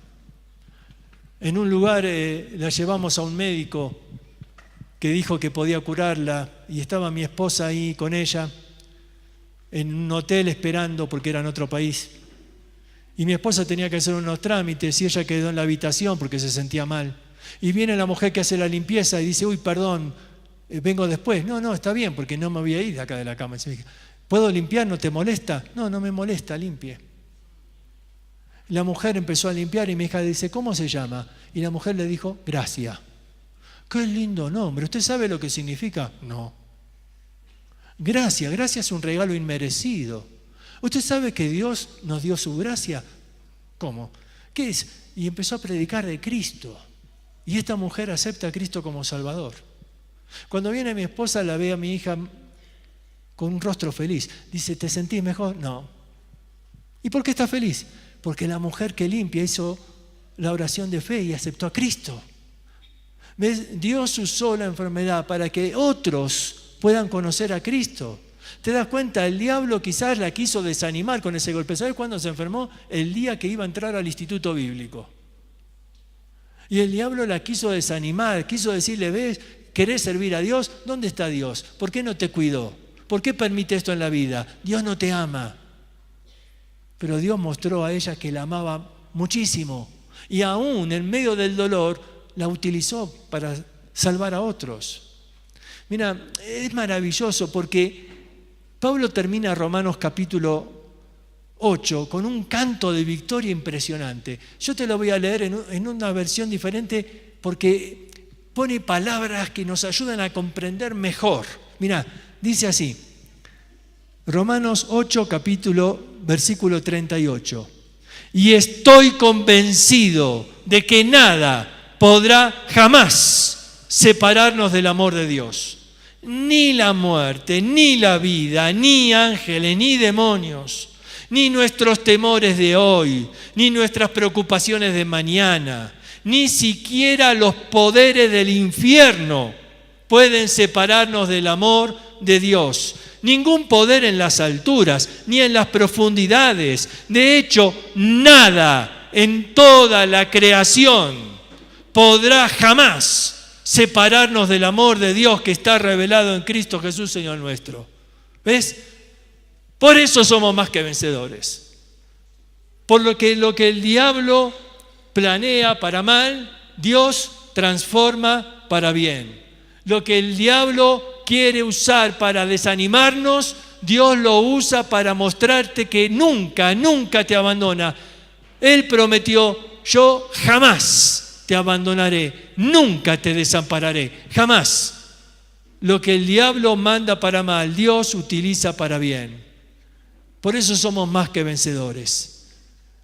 En un lugar la llevamos a un médico que dijo que podía curarla y estaba mi esposa ahí con ella en un hotel esperando porque era en otro país. Y mi esposa tenía que hacer unos trámites y ella quedó en la habitación porque se sentía mal. Y viene la mujer que hace la limpieza y dice, uy, perdón, vengo después. No, está bien porque no me voy a ir de acá de la cama. ¿Puedo limpiar? ¿No te molesta? No me molesta, limpie. La mujer empezó a limpiar y mi hija dice, ¿cómo se llama? Y la mujer le dijo, Gracia. ¡Qué lindo nombre! ¿Usted sabe lo que significa? No. Gracia es un regalo inmerecido. ¿Usted sabe que Dios nos dio su gracia? ¿Cómo? ¿Qué es? Y empezó a predicar de Cristo. Y esta mujer acepta a Cristo como Salvador. Cuando viene mi esposa, la ve a mi hija con un rostro feliz. Dice, ¿te sentís mejor? No. ¿Y por qué está feliz? Porque la mujer que limpia hizo la oración de fe y aceptó a Cristo. ¿Ves? Dios usó la enfermedad para que otros puedan conocer a Cristo. ¿Te das cuenta? El diablo quizás la quiso desanimar con ese golpe. ¿Sabes cuándo se enfermó? El día que iba a entrar al instituto bíblico. Y el diablo la quiso desanimar, quiso decirle, ¿ves? ¿Querés servir a Dios? ¿Dónde está Dios? ¿Por qué no te cuidó? ¿Por qué permite esto en la vida? Dios no te ama. Pero Dios mostró a ella que la amaba muchísimo. Y aún en medio del dolor, la utilizó para salvar a otros. Mira, es maravilloso porque Pablo termina Romanos capítulo 8 con un canto de victoria impresionante. Yo te lo voy a leer en una versión diferente porque pone palabras que nos ayudan a comprender mejor. Mira, dice así, Romanos 8, versículo 38. Y estoy convencido de que nada podrá jamás separarnos del amor de Dios. Ni la muerte, ni la vida, ni ángeles, ni demonios, ni nuestros temores de hoy, ni nuestras preocupaciones de mañana, ni siquiera los poderes del infierno pueden separarnos del amor de Dios. Ningún poder en las alturas, ni en las profundidades. De hecho, nada en toda la creación podrá jamás separarnos del amor de Dios que está revelado en Cristo Jesús, Señor nuestro. ¿Ves? Por eso somos más que vencedores. Por lo que el diablo planea para mal, Dios transforma para bien. Lo que el diablo quiere usar para desanimarnos, Dios lo usa para mostrarte que nunca te abandona. Él prometió, yo jamás te abandonaré, nunca te desampararé, jamás. Lo que el diablo manda para mal, Dios utiliza para bien. Por eso somos más que vencedores.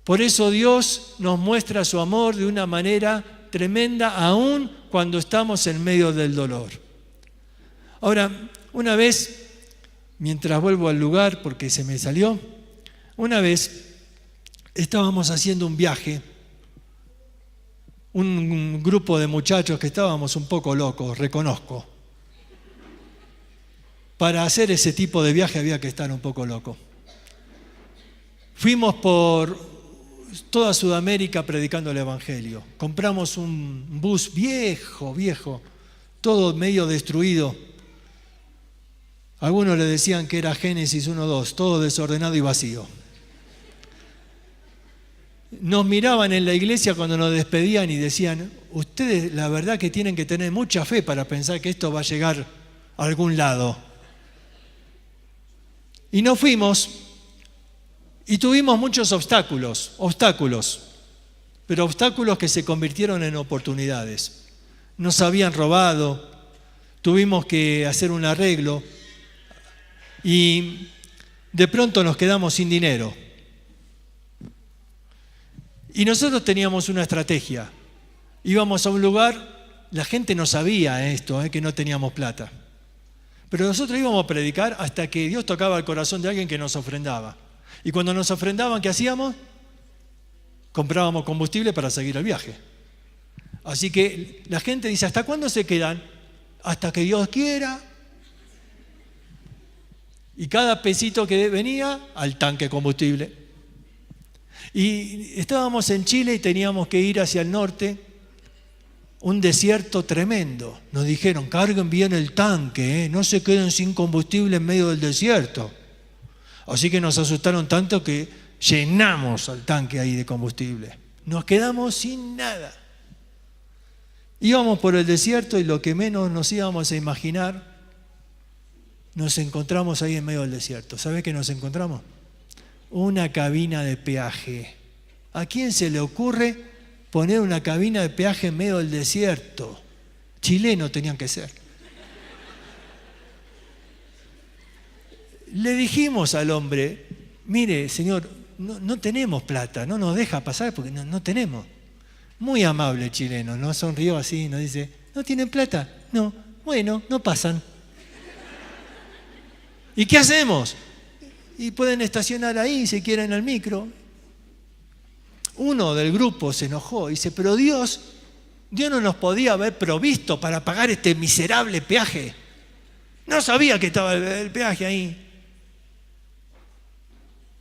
Por eso Dios nos muestra su amor de una manera tremenda, aún cuando estamos en medio del dolor. Ahora, una vez, mientras vuelvo al lugar porque se me salió, una vez estábamos haciendo un viaje, un grupo de muchachos que estábamos un poco locos, reconozco. Para hacer ese tipo de viaje había que estar un poco loco. Fuimos por toda Sudamérica predicando el Evangelio. Compramos un bus viejo, todo medio destruido. Algunos le decían que era Génesis 1:2, todo desordenado y vacío. nos miraban en la iglesia cuando nos despedían y decían, ustedes la verdad que tienen que tener mucha fe para pensar que esto va a llegar a algún lado. Y nos fuimos y tuvimos muchos obstáculos, pero obstáculos que se convirtieron en oportunidades. Nos habían robado, tuvimos que hacer un arreglo y de pronto nos quedamos sin dinero. Y nosotros teníamos una estrategia. Íbamos a un lugar, la gente no sabía esto, que no teníamos plata. Pero nosotros íbamos a predicar hasta que Dios tocaba el corazón de alguien que nos ofrendaba. Y cuando nos ofrendaban, ¿qué hacíamos? Comprábamos combustible para seguir el viaje. Así que la gente dice, ¿hasta cuándo se quedan? Hasta que Dios quiera. Y cada pesito que venía, al tanque de combustible. Y estábamos en Chile y teníamos que ir hacia el norte, un desierto tremendo. Nos dijeron, carguen bien el tanque, no se queden sin combustible en medio del desierto. Así que nos asustaron tanto que llenamos el tanque ahí de combustible. Nos quedamos sin nada. Íbamos por el desierto y lo que menos nos íbamos a imaginar, nos encontramos ahí en medio del desierto. ¿Sabe qué nos encontramos? Una cabina de peaje. ¿A quién se le ocurre poner una cabina de peaje en medio del desierto? Chilenos tenían que ser. Le dijimos al hombre, mire, señor, no tenemos plata, no nos deja pasar porque no tenemos. Muy amable el chileno, nos sonrió así, nos dice, ¿no tienen plata? No, bueno, no pasan. ¿Y qué hacemos? Y pueden estacionar ahí si quieren al micro. Uno del grupo se enojó y dice, pero Dios no nos podía haber provisto para pagar este miserable peaje. No sabía que estaba el peaje ahí.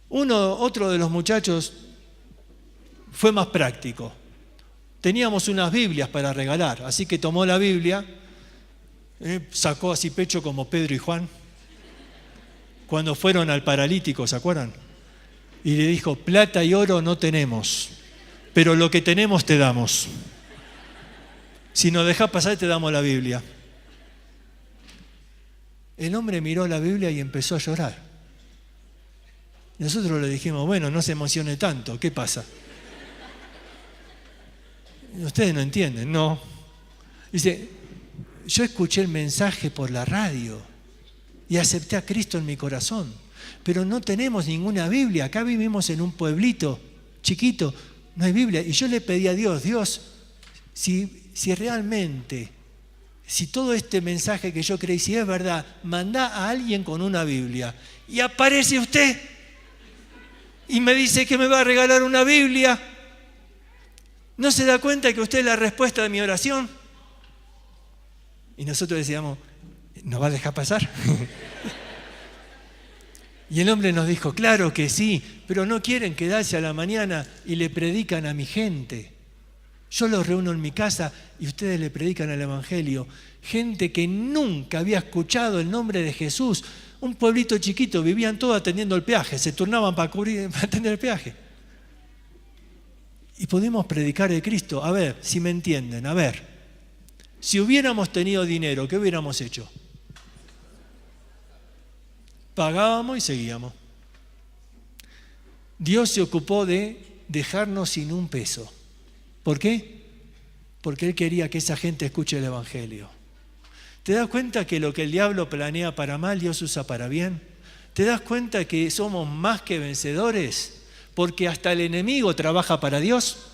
Otro de los muchachos fue más práctico. Teníamos unas Biblias para regalar, así que tomó la Biblia, sacó así pecho como Pedro y Juan, cuando fueron al paralítico, ¿se acuerdan? Y le dijo, plata y oro no tenemos, pero lo que tenemos te damos. Si nos dejás pasar, te damos la Biblia. El hombre miró la Biblia y empezó a llorar. Nosotros le dijimos, bueno, no se emocione tanto, ¿qué pasa? Ustedes no entienden, no. Dice, yo escuché el mensaje por la radio y acepté a Cristo en mi corazón, pero no tenemos ninguna Biblia. Acá vivimos en un pueblito chiquito, no hay Biblia. Y yo le pedí a Dios, si realmente, si todo este mensaje que yo creí, si es verdad, mandá a alguien con una Biblia. Y aparece usted y me dice que me va a regalar una Biblia. ¿No se da cuenta que usted es la respuesta de mi oración? Y nosotros decíamos, ¿nos va a dejar pasar? Y el hombre nos dijo, claro que sí, pero no quieren quedarse a la mañana y le predican a mi gente. Yo los reúno en mi casa y ustedes le predican el Evangelio. Gente que nunca había escuchado el nombre de Jesús. Un pueblito chiquito, vivían todos atendiendo el peaje, se turnaban para atender el peaje. Y pudimos predicar de Cristo. A ver, si me entienden, a ver. Si hubiéramos tenido dinero, ¿qué hubiéramos hecho? Pagábamos y seguíamos. Dios se ocupó de dejarnos sin un peso. ¿Por qué? Porque Él quería que esa gente escuche el Evangelio. ¿Te das cuenta que lo que el diablo planea para mal, Dios usa para bien? ¿Te das cuenta que somos más que vencedores? Porque hasta el enemigo trabaja para Dios.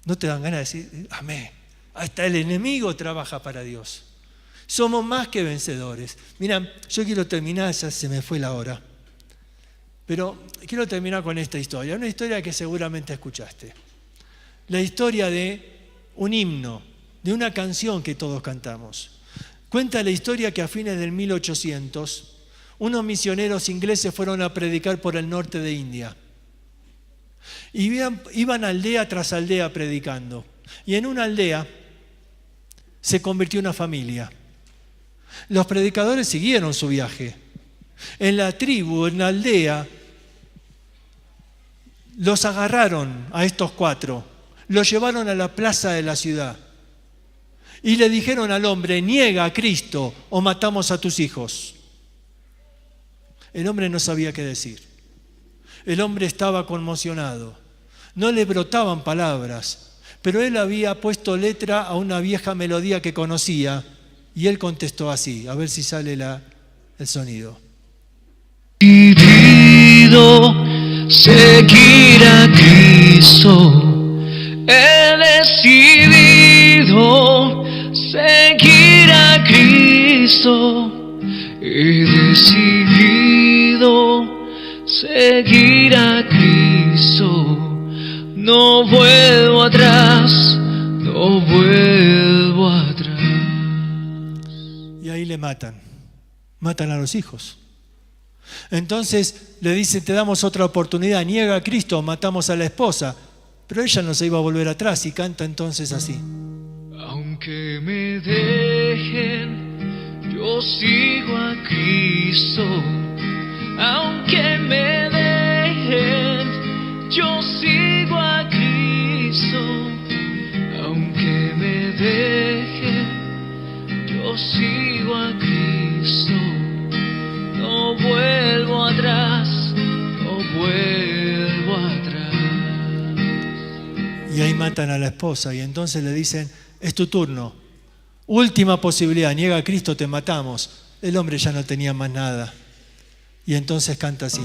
¿No te dan ganas de decir, amén? Hasta el enemigo trabaja para Dios. Somos más que vencedores. Mira, yo quiero terminar, ya se me fue la hora. Pero quiero terminar con esta historia, una historia que seguramente escuchaste. La historia de un himno, de una canción que todos cantamos. Cuenta la historia que a fines del 1800, unos misioneros ingleses fueron a predicar por el norte de India. Y iban aldea tras aldea predicando. Y en una aldea se convirtió una familia. Los predicadores siguieron su viaje. En la tribu, en la aldea, los agarraron a estos 4, los llevaron a la plaza de la ciudad y le dijeron al hombre: niega a Cristo o matamos a tus hijos. El hombre no sabía qué decir. El hombre estaba conmocionado. No le brotaban palabras, pero él había puesto letra a una vieja melodía que conocía y él contestó así. A ver si sale el sonido. Decidido seguir a Cristo. He decidido seguir a Cristo. He decidido seguir a Cristo. No vuelvo atrás, no vuelvo atrás. Y ahí le matan a los hijos. Entonces le dicen: te damos otra oportunidad, niega a Cristo, matamos a la esposa. Pero ella no se iba a volver atrás y canta entonces así. Aunque me dejen, yo sigo a Cristo. Aunque me dejen, yo sigo a Cristo. Aunque me dejen, yo sigo a Cristo. No vuelvo atrás, no vuelvo atrás. Y ahí matan a la esposa y entonces le dicen: es tu turno, última posibilidad, niega a Cristo, te matamos. El hombre ya no tenía más nada y entonces canta así.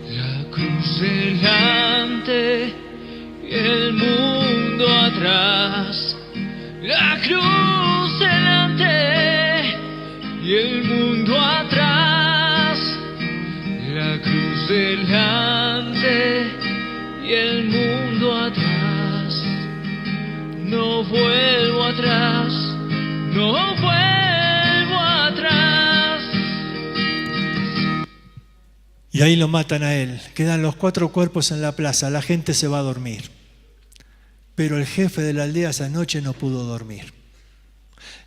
La cruz delante y el mundo atrás. La cruz delante y el mundo atrás. La cruz delante y el mundo atrás. No vuelvo atrás, no vuelvo atrás. Y ahí lo matan a él. Quedan los 4 cuerpos en la plaza. La gente se va a dormir. Pero el jefe de la aldea esa noche no pudo dormir.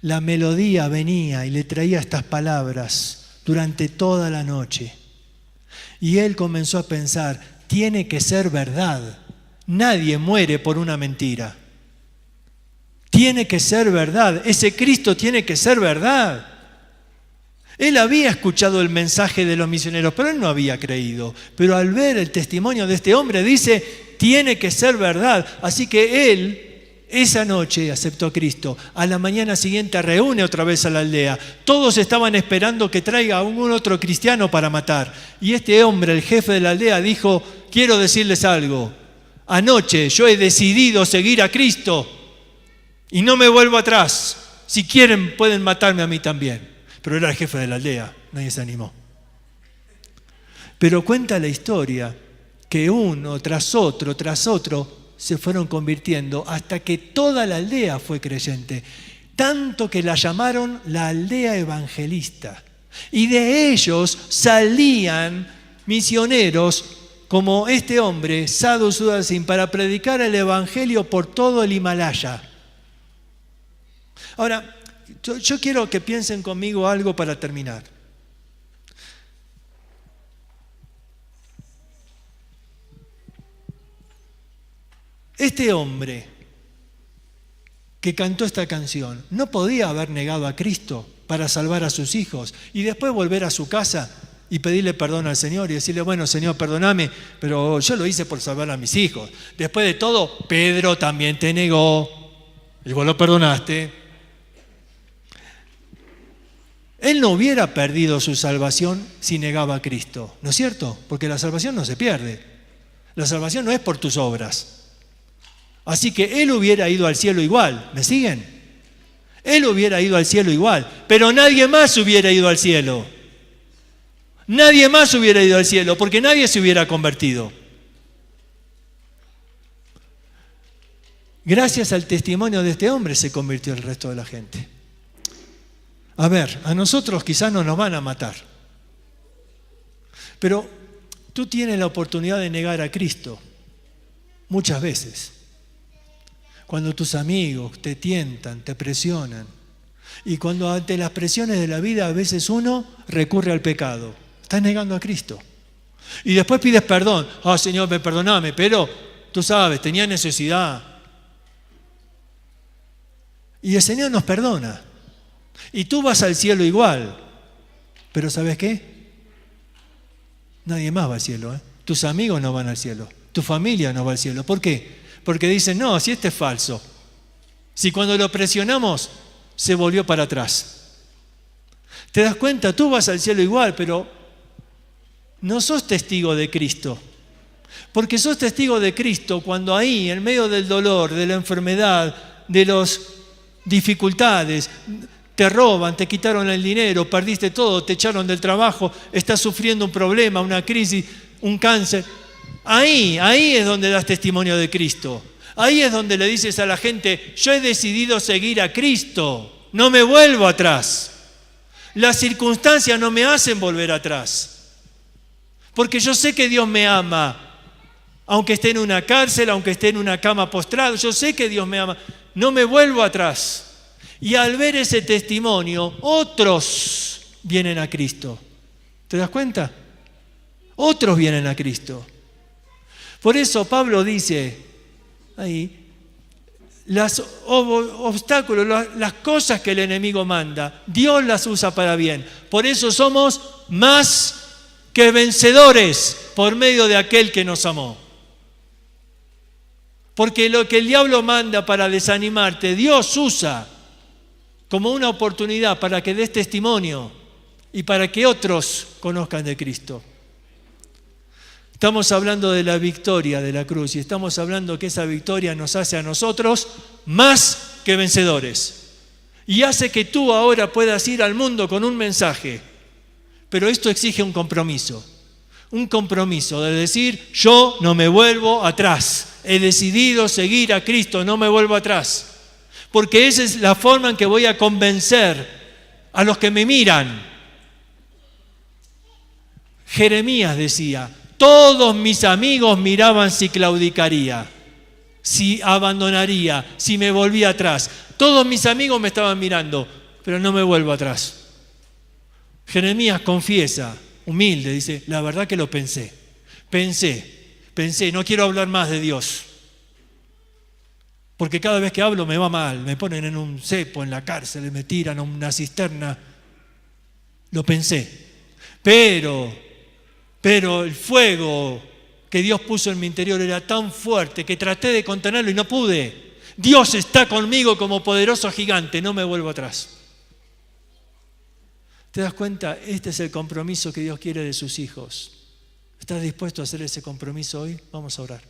La melodía venía y le traía estas palabras durante toda la noche. Y él comenzó a pensar: tiene que ser verdad. Nadie muere por una mentira. Tiene que ser verdad. Ese Cristo tiene que ser verdad. Él había escuchado el mensaje de los misioneros, pero él no había creído. Pero al ver el testimonio de este hombre, dice: tiene que ser verdad. Así que él, esa noche, aceptó a Cristo. A la mañana siguiente reúne otra vez a la aldea. Todos estaban esperando que traiga a algún otro cristiano para matar. Y este hombre, el jefe de la aldea, dijo: quiero decirles algo. Anoche yo he decidido seguir a Cristo y no me vuelvo atrás. Si quieren pueden matarme a mí también. Pero era el jefe de la aldea, nadie se animó. Pero cuenta la historia que uno tras otro se fueron convirtiendo hasta que toda la aldea fue creyente. Tanto que la llamaron la aldea evangelista. Y de ellos salían misioneros como este hombre, Sadhu Sudarshan, para predicar el evangelio por todo el Himalaya. Ahora, yo quiero que piensen conmigo algo para terminar. Este hombre que cantó esta canción no podía haber negado a Cristo para salvar a sus hijos y después volver a su casa y pedirle perdón al Señor y decirle: bueno, Señor, perdóname, pero yo lo hice por salvar a mis hijos. Después de todo, Pedro también te negó y vos lo perdonaste. Él no hubiera perdido su salvación si negaba a Cristo, ¿no es cierto? Porque la salvación no se pierde. La salvación no es por tus obras. Así que él hubiera ido al cielo igual, ¿me siguen? Él hubiera ido al cielo igual, pero nadie más hubiera ido al cielo. Nadie más hubiera ido al cielo porque nadie se hubiera convertido. Gracias al testimonio de este hombre se convirtió el resto de la gente. A ver, a nosotros quizás no nos van a matar, pero tú tienes la oportunidad de negar a Cristo muchas veces. Cuando tus amigos te tientan, te presionan, y cuando ante las presiones de la vida a veces uno recurre al pecado, estás negando a Cristo. Y después pides perdón. Señor, perdóname, pero tú sabes, tenía necesidad. Y el Señor nos perdona. Y tú vas al cielo igual. Pero ¿sabes qué? Nadie más va al cielo, ¿eh? Tus amigos no van al cielo. Tu familia no va al cielo. ¿Por qué? Porque dicen, no, si este es falso. Si cuando lo presionamos, se volvió para atrás. ¿Te das cuenta? Tú vas al cielo igual, pero no sos testigo de Cristo. Porque sos testigo de Cristo cuando ahí, en medio del dolor, de la enfermedad, de las dificultades, te roban, te quitaron el dinero, perdiste todo, te echaron del trabajo, estás sufriendo un problema, una crisis, un cáncer. Ahí es donde das testimonio de Cristo. Ahí es donde le dices a la gente, yo he decidido seguir a Cristo, no me vuelvo atrás. Las circunstancias no me hacen volver atrás. Porque yo sé que Dios me ama. Aunque esté en una cárcel, aunque esté en una cama postrado, yo sé que Dios me ama. No me vuelvo atrás. Y al ver ese testimonio, otros vienen a Cristo. ¿Te das cuenta? Otros vienen a Cristo. Por eso Pablo dice ahí, los obstáculos, las cosas que el enemigo manda, Dios las usa para bien. Por eso somos más que vencedores por medio de aquel que nos amó. Porque lo que el diablo manda para desanimarte, Dios usa como una oportunidad para que des testimonio y para que otros conozcan de Cristo. Estamos hablando de la victoria de la cruz y estamos hablando que esa victoria nos hace a nosotros más que vencedores. Y hace que tú ahora puedas ir al mundo con un mensaje. Pero esto exige un compromiso. Un compromiso de decir, yo no me vuelvo atrás. He decidido seguir a Cristo, no me vuelvo atrás. Porque esa es la forma en que voy a convencer a los que me miran. Jeremías decía, todos mis amigos miraban si claudicaría, si abandonaría, si me volvía atrás. Todos mis amigos me estaban mirando, pero no me vuelvo atrás. Jeremías confiesa, humilde, dice, la verdad que lo pensé, no quiero hablar más de Dios. Porque cada vez que hablo me va mal, me ponen en un cepo, en la cárcel, me tiran a una cisterna. Lo pensé. Pero el fuego que Dios puso en mi interior era tan fuerte que traté de contenerlo y no pude. Dios está conmigo como poderoso gigante, no me vuelvo atrás. ¿Te das cuenta? Este es el compromiso que Dios quiere de sus hijos. ¿Estás dispuesto a hacer ese compromiso hoy? Vamos a orar.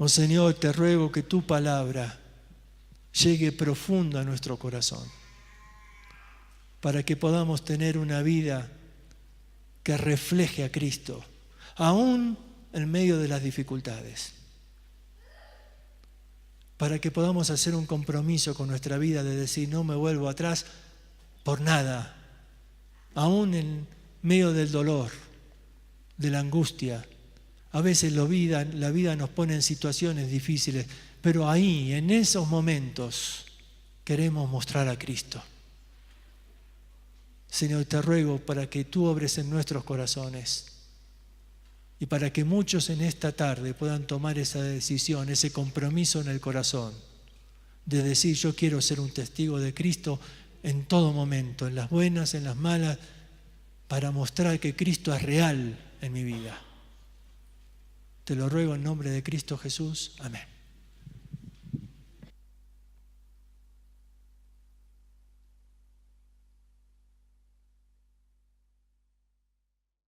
Oh Señor, te ruego que tu palabra llegue profundo a nuestro corazón, para que podamos tener una vida que refleje a Cristo, aún en medio de las dificultades. Para que podamos hacer un compromiso con nuestra vida de decir, no me vuelvo atrás por nada, aún en medio del dolor, de la angustia. A veces la vida nos pone en situaciones difíciles, pero ahí, en esos momentos, queremos mostrar a Cristo. Señor, te ruego para que tú obres en nuestros corazones y para que muchos en esta tarde puedan tomar esa decisión, ese compromiso en el corazón, de decir, yo quiero ser un testigo de Cristo en todo momento, en las buenas, en las malas, para mostrar que Cristo es real en mi vida. Te lo ruego en nombre de Cristo Jesús. Amén.